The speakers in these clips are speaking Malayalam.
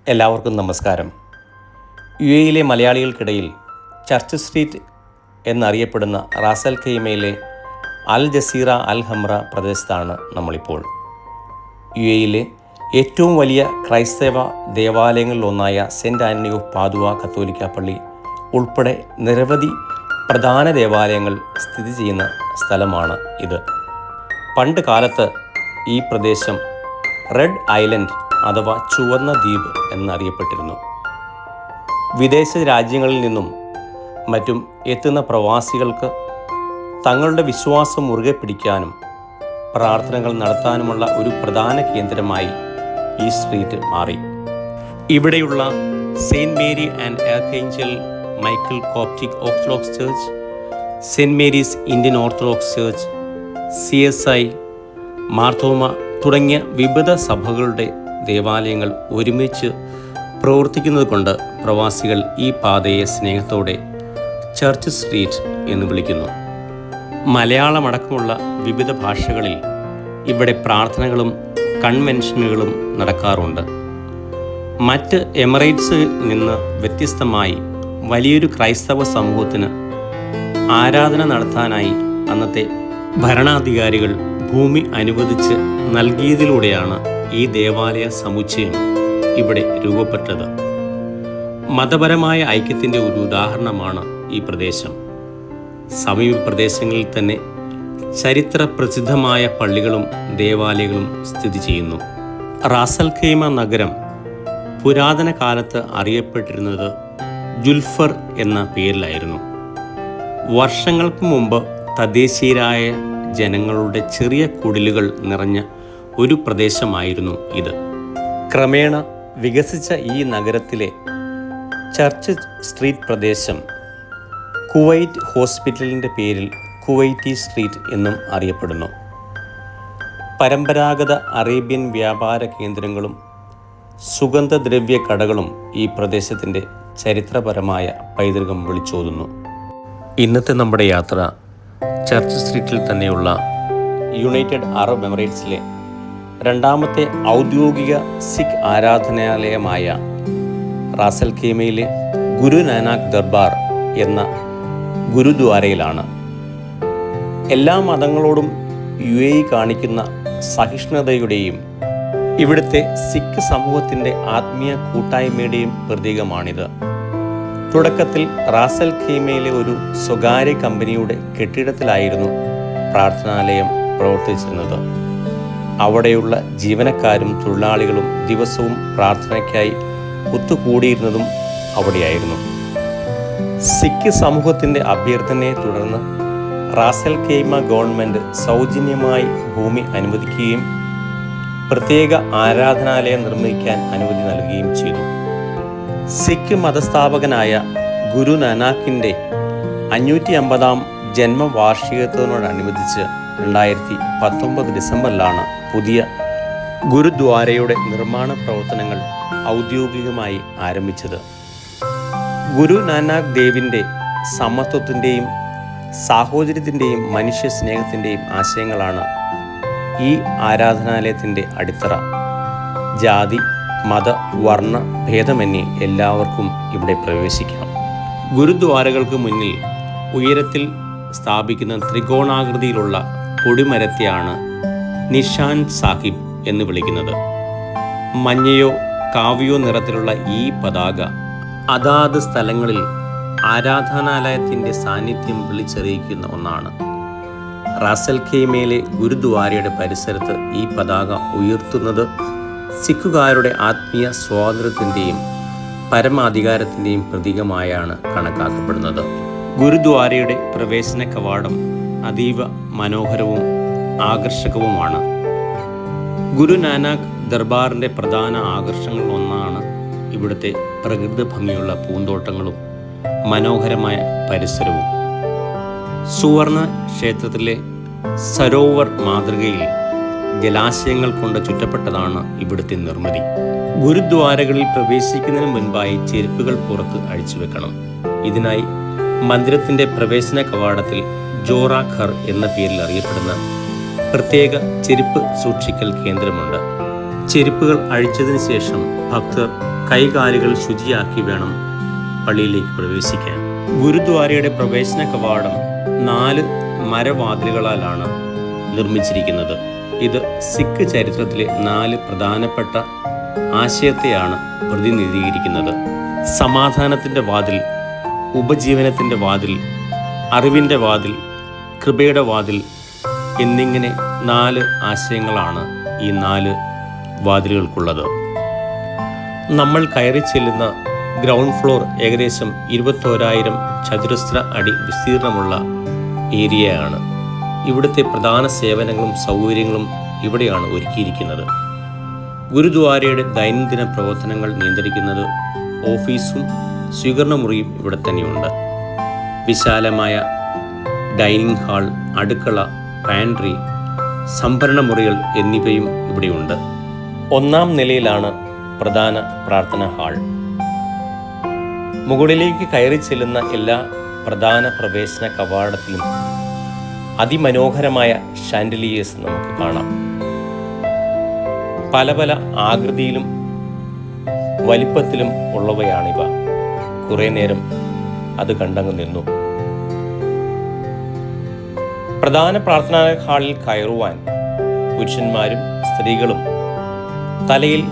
എല്ലാവർക്കും നമസ്കാരം. യുഎഇയിലെ മലയാളികൾക്കിടയിൽ ചർച്ച് സ്ട്രീറ്റ് എന്നറിയപ്പെടുന്ന റാസ് അൽ ഖൈമയിലെ അൽ ജസീറ അൽ ഹംറ പ്രദേശത്താണ് നമ്മളിപ്പോൾ. യുഎഇയിലെ ഏറ്റവും വലിയ ക്രൈസ്തവ ദേവാലയങ്ങളിലൊന്നായ സെൻറ്റ് ആൻ്റണി ഓഫ് പാദുവ കത്തോലിക്ക പള്ളി ഉൾപ്പെടെ നിരവധി പ്രധാന ദേവാലയങ്ങൾ സ്ഥിതി ചെയ്യുന്ന സ്ഥലമാണ് ഇത്. പണ്ട് കാലത്ത് ഈ പ്രദേശം റെഡ് ഐലൻഡ് അഥവാ ചുവന്ന ദ്വീപ് എന്നറിയപ്പെട്ടിരുന്നു. വിദേശ രാജ്യങ്ങളിൽ നിന്നും മറ്റും എത്തുന്ന പ്രവാസികൾക്ക് തങ്ങളുടെ വിശ്വാസം മുറുകെ പിടിക്കാനും പ്രാർത്ഥനകൾ നടത്താനുമുള്ള ഒരു പ്രധാന കേന്ദ്രമായി ഈ സ്ട്രീറ്റ് മാറി. ഇവിടെയുള്ള saint Mary and archangel Michael Coptic Orthodox church, saint Mary's Indian Orthodox church, CSI, Marthoma തുടങ്ങിയ വിവിധ സഭകളുടെ ദേവാലയങ്ങൾ ഒരുമിച്ച് പ്രവർത്തിക്കുന്നത് കൊണ്ട് പ്രവാസികൾ ഈ പാതയെ സ്നേഹത്തോടെ ചർച്ച് സ്ട്രീറ്റ് എന്ന് വിളിക്കുന്നു. മലയാളമടക്കമുള്ള വിവിധ ഭാഷകളിൽ ഇവിടെ പ്രാർത്ഥനകളും കൺവെൻഷനുകളും നടക്കാറുണ്ട്. മറ്റ് എമിറേറ്റ്സിൽ നിന്ന് വ്യത്യസ്തമായി വലിയൊരു ക്രൈസ്തവ സമൂഹത്തിന് ആരാധന നടത്താനായി അന്നത്തെ ഭരണാധികാരികൾ ഭൂമി അനുവദിച്ച് നൽകിയതിലൂടെയാണ് ഈ ദേവാലയ സമുച്ചയം ഇവിടെ രൂപപ്പെട്ടത്. മതപരമായ ഐക്യത്തിൻ്റെ ഒരു ഉദാഹരണമാണ് ഈ പ്രദേശം. സമീപ പ്രദേശങ്ങളിൽ തന്നെ ചരിത്ര പ്രസിദ്ധമായ പള്ളികളും ദേവാലയങ്ങളും സ്ഥിതി ചെയ്യുന്നു. റാസ് അൽ ഖൈമ നഗരം പുരാതന കാലത്ത് അറിയപ്പെട്ടിരുന്നത് ജുൽഫർ എന്ന പേരിലായിരുന്നു. വർഷങ്ങൾക്ക് മുമ്പ് തദ്ദേശീയരായ ജനങ്ങളുടെ ചെറിയ കുടിലുകൾ നിറഞ്ഞ ഒരു പ്രദേശമായിരുന്നു ഇത്. ക്രമേണ വികസിച്ച ഈ നഗരത്തിലെ ചർച്ച് സ്ട്രീറ്റ് പ്രദേശം കുവൈറ്റ് ഹോസ്പിറ്റലിൻ്റെ പേരിൽ കുവൈറ്റി സ്ട്രീറ്റ് എന്നും അറിയപ്പെടുന്നു. പരമ്പരാഗത അറേബ്യൻ വ്യാപാര കേന്ദ്രങ്ങളും സുഗന്ധദ്രവ്യ കടകളും ഈ പ്രദേശത്തിൻ്റെ ചരിത്രപരമായ പൈതൃകം വിളിച്ചോതുന്നു. ഇന്നത്തെ നമ്മുടെ യാത്ര ചർച്ച് സ്ട്രീറ്റിൽ തന്നെയുള്ള യുണൈറ്റഡ് അറബ് എമിറേറ്റ്സിലെ രണ്ടാമത്തെ ഔദ്യോഗിക സിഖ് ആരാധനാലയമായ റാസ് അൽ ഖൈമയിലെ ഗുരു നാനാക്ക് ദർബാർ എന്ന ഗുരുദ്വാരയിലാണ്. എല്ലാ മതങ്ങളോടും UAE കാണിക്കുന്ന സഹിഷ്ണുതയുടെയും ഇവിടുത്തെ സിഖ് സമൂഹത്തിൻ്റെ ആത്മീയ കൂട്ടായ്മയുടെയും പ്രതീകമാണിത്. തുടക്കത്തിൽ റാസ് അൽ ഖൈമയിലെ ഒരു സ്വകാര്യ കമ്പനിയുടെ കെട്ടിടത്തിലായിരുന്നു പ്രാർത്ഥനാലയം പ്രവർത്തിച്ചിരുന്നത്. അവിടെയുള്ള ജീവനക്കാരും തൊഴിലാളികളും ദിവസവും പ്രാർത്ഥനയ്ക്കായി ഒത്തുകൂടിയിരുന്നതും അവിടെയായിരുന്നു. സിഖ് സമൂഹത്തിൻ്റെ അഭ്യർത്ഥനയെ തുടർന്ന് റാസ് അൽ ഖൈമ ഗവൺമെൻറ് സൗജന്യമായി ഭൂമി അനുവദിക്കുകയും പ്രത്യേക ആരാധനാലയം നിർമ്മിക്കാൻ അനുമതി നൽകുകയും ചെയ്തു. സിഖ് മതസ്ഥാപകനായ ഗുരു നാനാക്കിൻ്റെ 550-ാം ജന്മവാർഷികത്തോടനുബന്ധിച്ച് 2019 ഡിസംബറിലാണ് പുതിയ ഗുരുദ്വാരയുടെ നിർമ്മാണ പ്രവർത്തനങ്ങൾ ഔദ്യോഗികമായി ആരംഭിച്ചത്. ഗുരു നാനാക്ക് ദേവിൻ്റെ സമത്വത്തിൻ്റെയും സാഹോദര്യത്തിൻ്റെയും മനുഷ്യ സ്നേഹത്തിൻ്റെയും ആശയങ്ങളാണ് ഈ ആരാധനാലയത്തിൻ്റെ അടിത്തറ. ജാതി, മത, വർണ്ണ ഭേദമന്യേ എല്ലാവർക്കും ഇവിടെ പ്രവേശിക്കാം. ഗുരുദ്വാരകൾക്ക് മുന്നിൽ ഉയരത്തിൽ സ്ഥാപിക്കുന്ന ത്രികോണാകൃതിയിലുള്ള കൊടിമരത്തെയാണ് നിഷാൻ സാഹിബ് എന്ന് വിളിക്കുന്നത്. മഞ്ഞയോ കാവിയോ നിറത്തിലുള്ള ഈ പതാക അതാത് സ്ഥലങ്ങളിൽ ആരാധനാലയത്തിൻ്റെ സാന്നിധ്യം വിളിച്ചറിയിക്കുന്ന ഒന്നാണ്. റാസ് അൽ ഖൈമയിലെ ഗുരുദ്വാരയുടെ പരിസരത്ത് ഈ പതാക ഉയർത്തുന്നത് സിഖുകാരുടെ ആത്മീയ സ്വാതന്ത്ര്യത്തിൻ്റെയും പരമാധികാരത്തിൻ്റെയും പ്രതീകമായാണ് കണക്കാക്കപ്പെടുന്നത്. ഗുരുദ്വാരയുടെ പ്രവേശന കവാടം അതീവ മനോഹരവും ആകർഷകവുമാണ്. ഗുരു നാനാക്ക് ദർബാറിൻ്റെ പ്രധാന ആകർഷണങ്ങളിലൊന്നാണ് ഇവിടുത്തെ പ്രകൃതി ഭംഗിയുള്ള പൂന്തോട്ടങ്ങളും മനോഹരമായ പരിസരവും. സുവർണ ക്ഷേത്രത്തിലെ സരോവർ മാതൃകയിൽ ജലാശയങ്ങൾ കൊണ്ട് ചുറ്റപ്പെട്ടതാണ് ഇവിടുത്തെ നിർമ്മിതി. ഗുരുദ്വാരകളിൽ പ്രവേശിക്കുന്നതിന് മുൻപായി ചെരുപ്പുകൾ പുറത്ത് അഴിച്ചുവെക്കണം. ഇതിനായി മന്ദിരത്തിൻ്റെ പ്രവേശന കവാടത്തിൽ ജോറ ഘർ എന്ന പേരിൽ അറിയപ്പെടുന്ന പ്രത്യേക ചെരുപ്പ് സൂക്ഷിക്കൽ കേന്ദ്രമുണ്ട്. ചെരുപ്പുകൾ അഴിച്ചതിന് ശേഷം ഭക്തർ കൈകാലുകൾ ശുചിയാക്കി വേണം പള്ളിയിലേക്ക് പ്രവേശിക്കാൻ. ഗുരുദ്വാരയുടെ പ്രവേശന കവാടം 4 മരവാതിലുകളാലാണ് നിർമ്മിച്ചിരിക്കുന്നത്. ഇത് സിഖ് ചരിത്രത്തിലെ 4 പ്രധാനപ്പെട്ട ആശയത്തെയാണ് പ്രതിനിധീകരിക്കുന്നത്. സമാധാനത്തിൻ്റെ വാതിൽ, ഉപജീവനത്തിൻ്റെ വാതിൽ, അറിവിൻ്റെ വാതിൽ, കൃപയുടെ വാതിൽ എന്നിങ്ങനെ 4 ആശയങ്ങളാണ് ഈ 4 വാതിലുകൾക്കുള്ളത്. നമ്മൾ കയറി ചെല്ലുന്ന ഗ്രൗണ്ട് ഫ്ലോർ ഏകദേശം 21,000 ചതുരശ്ര അടി വിസ്തീർണമുള്ള ഏരിയയാണ്. ഇവിടുത്തെ പ്രധാന സേവനങ്ങളും സൗകര്യങ്ങളും ഇവിടെയാണ് ഒരുക്കിയിരിക്കുന്നത്. ഗുരുദ്വാരയുടെ ദൈനംദിന പ്രവർത്തനങ്ങൾ നിയന്ത്രിക്കുന്നത് ഓഫീസും സ്വീകരണ മുറിയും ഇവിടെ തന്നെയുണ്ട്. വിശാലമായ ഡൈനിങ് ഹാൾ, അടുക്കള, പാൻട്രി, സംഭരണ മുറികൾ എന്നിവയും ഇവിടെയുണ്ട്. 1-ാം നിലയിലാണ് പ്രധാന പ്രാർത്ഥനാ ഹാൾ. മുകളിലേക്ക് കയറി ചെല്ലുന്ന എല്ലാ പ്രധാന പ്രവേശന കവാടത്തിലും അതിമനോഹരമായ ഷാൻഡിലിയേഴ്സ് നമുക്ക് കാണാം. പല പല ആകൃതിയിലും വലിപ്പത്തിലും ഉള്ളവയാണിവ. കുറേ നേരം അത് കണ്ടങ്ങ് നിന്നു. പ്രധാന പ്രാർത്ഥനാ ഹാളിൽ കയറുവാൻ പുരുഷന്മാരും സ്ത്രീകളും തലയിൽ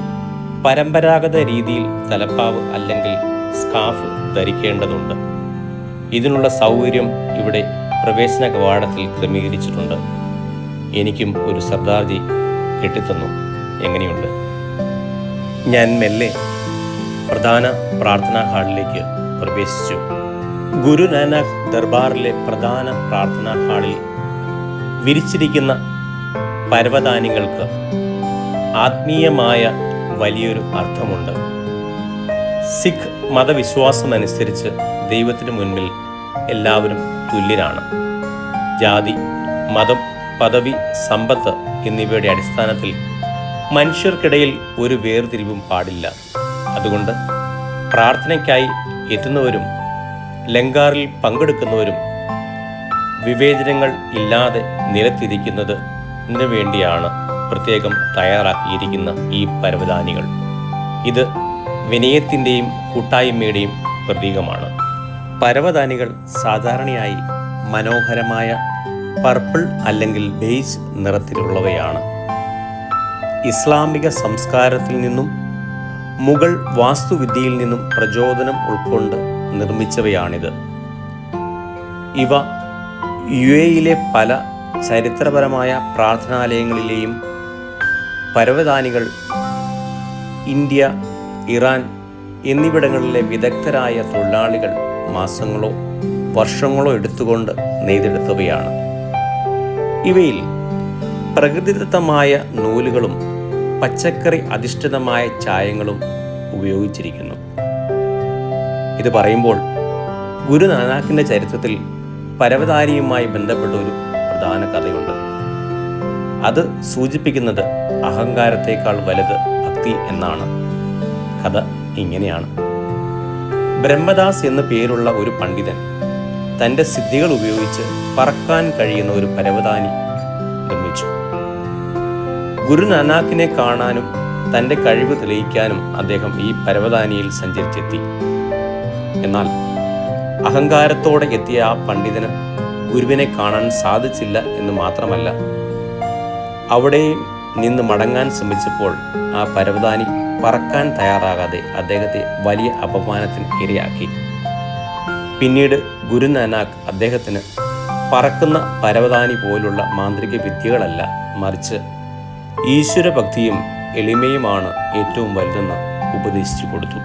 പരമ്പരാഗത രീതിയിൽ തലപ്പാവ് അല്ലെങ്കിൽ സ്കാർഫ് ധരിക്കേണ്ടതുണ്ട്. ഇതിനുള്ള സൗകര്യം ഇവിടെ പ്രവേശന കവാടത്തിൽ ക്രമീകരിച്ചിട്ടുണ്ട്. എനിക്കും ഒരു സർദാർജി കെട്ടിത്തന്നു. എങ്ങനെയുണ്ട്? ഞാൻ മെല്ലെ പ്രധാന പ്രാർത്ഥനാ ഹാളിലേക്ക് പ്രവേശിച്ചു. ഗുരു നാനാക്ക് ദർബാറിലെ പ്രധാന പ്രാർത്ഥനാ ഹാളിൽ വിരിച്ചിരിക്കുന്ന പരവതാനികൾക്ക് ആത്മീയമായ വലിയൊരു അർത്ഥമുണ്ട്. സിഖ് മതവിശ്വാസമനുസരിച്ച് ദൈവത്തിന് മുൻപിൽ എല്ലാവരും തുല്യരാണ്. ജാതി, മതം, പദവി, സമ്പത്ത് എന്നിവയുടെ അടിസ്ഥാനത്തിൽ മനുഷ്യർക്കിടയിൽ ഒരു വേർതിരിവും പാടില്ല. അതുകൊണ്ട് പ്രാർത്ഥനയ്ക്കായി എത്തുന്നവരും ലങ്കാറിൽ പങ്കെടുക്കുന്നവരും വിവേചനങ്ങൾ ഇല്ലാതെ നിലത്തിരിക്കുന്നതിന് വേണ്ടിയാണ് പ്രത്യേകം തയ്യാറാക്കിയിരിക്കുന്ന ഈ പരവതാനികൾ. ഇത് വിനയത്തിൻ്റെയും കൂട്ടായ്മയുടെയും പ്രതീകമാണ്. പരവതാനികൾ സാധാരണയായി മനോഹരമായ പർപ്പിൾ അല്ലെങ്കിൽ ബേജ് നിറത്തിലുള്ളവയാണ്. ഇസ്ലാമിക സംസ്കാരത്തിൽ നിന്നും മുഗൾ വാസ്തുവിദ്യയിൽ നിന്നും പ്രചോദനം ഉൾക്കൊണ്ട് നിർമ്മിച്ചവയാണിത്. ഇവ യുഎഇയിലെ പല ചരിത്രപരമായ പ്രാർത്ഥനാലയങ്ങളിലെയും പരവതാനികൾ ഇന്ത്യ, ഇറാൻ എന്നിവിടങ്ങളിലെ വിദഗ്ധരായ തൊഴിലാളികൾ മാസങ്ങളോ വർഷങ്ങളോ എടുത്തുകൊണ്ട് നെയ്തെടുത്തവയാണ്. ഇവയിൽ പ്രകൃതിദത്തമായ നൂലുകളും പച്ചക്കറി അധിഷ്ഠിതമായ ചായങ്ങളും ഉപയോഗിച്ചിരിക്കുന്നു. ഇത് പറയുമ്പോൾ ഗുരു നാനാക്കിൻ്റെ ചരിത്രത്തിൽ പരവതാനിയുമായി ബന്ധപ്പെട്ട ഒരു പ്രധാന കഥയുണ്ട്. അത് സൂചിപ്പിക്കുന്നത് അഹങ്കാരത്തേക്കാൾ വലുത് ഭക്തി എന്നാണ്. കഥ ഇങ്ങനെയാണ്. ബ്രഹ്മദാസ് എന്നു പേരുള്ള ഒരു പണ്ഡിതൻ തൻ്റെ സിദ്ധികൾ ഉപയോഗിച്ച് പറക്കാൻ കഴിയുന്ന ഒരു പരവതാനി നിർമ്മിച്ചു. ഗുരു നാനാക്കിനെ കാണാനും തൻ്റെ കഴിവ് തെളിയിക്കാനും അദ്ദേഹം ഈ പരവതാനിയിൽ സഞ്ചരിച്ചെത്തി. എന്നാൽ അഹങ്കാരത്തോടെ എത്തിയ ആ പണ്ഡിതന് ഗുരുവിനെ കാണാൻ സാധിച്ചില്ല എന്ന് മാത്രമല്ല, അവിടെയും നിന്ന് മടങ്ങാൻ ശ്രമിച്ചപ്പോൾ ആ പരവതാനി പറക്കാൻ തയ്യാറാകാതെ അദ്ദേഹത്തെ വലിയ അപമാനത്തിന് ഇരയാക്കി. പിന്നീട് ഗുരു നാനാക്ക് അദ്ദേഹത്തിന് പറക്കുന്ന പരവതാനി പോലുള്ള മാന്ത്രിക വിദ്യകളല്ല, മറിച്ച് ഈശ്വരഭക്തിയും എളിമയുമാണ് ഏറ്റവും വലുതെന്ന് ഉപദേശിച്ചു കൊടുത്തു.